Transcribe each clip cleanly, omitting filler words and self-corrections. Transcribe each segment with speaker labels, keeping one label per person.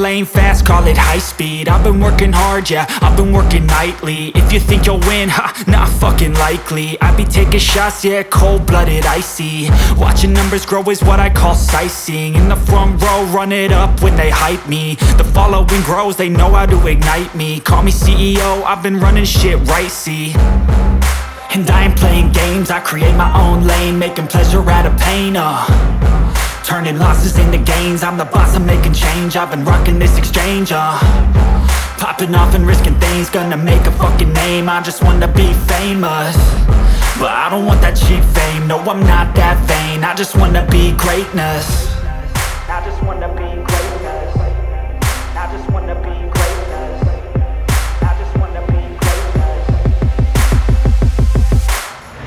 Speaker 1: lane fast, call it high speed. I've been working hard, yeah, I've been working nightly. If you think you'll win, ha, not fucking likely. I be taking shots, yeah, cold-blooded, icy. Watching numbers grow is what I call sightseeing. In the front row, run it up when they hype me. The following grows, they know how to ignite me. Call me CEO, I've been running shit right, see. And I ain't playing games, I create my own lane, making pleasure out of pain, turning losses into gains. I'm the boss, I'm making change. I've been rocking this exchange, popping off and risking things. Gonna make a fucking name, I just wanna be famous. But I don't want that cheap fame, no I'm not that vain. I just wanna be greatness. I just wanna be greatness. I just wanna be greatness. I just wanna be greatness.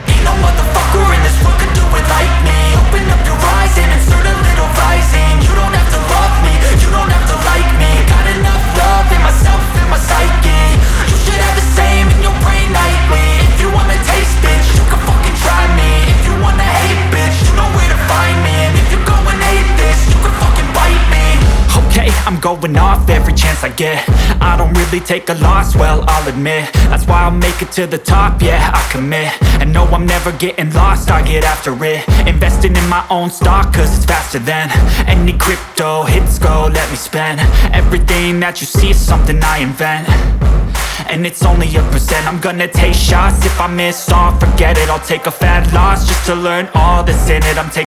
Speaker 1: Ain't no motherfucker in this world could do it like me. Open up your eyes and insert a little rising. You don't have to love me, you don't have to like me. Got enough love in myself, in my psyche. You should have the same in your brain nightly. If you wanna taste, bitch, you can fucking try me. If you wanna hate, bitch, you know where to find me. And if you go and hate this, you can fucking bite me. Okay, I'm going off every chance I get. I don't really take a loss, well, I'll admit. That's why I'll make it to the top, yeah, I commit. And no, I'm never getting lost, I get after it. Investing in my own stock, cause it's faster than any crypto hits go, let me spend. Everything that you see is something I invent. And it's only a percent. I'm gonna take shots, if I miss all, forget it. I'll take a fat loss just to learn all that's in it. I'm taking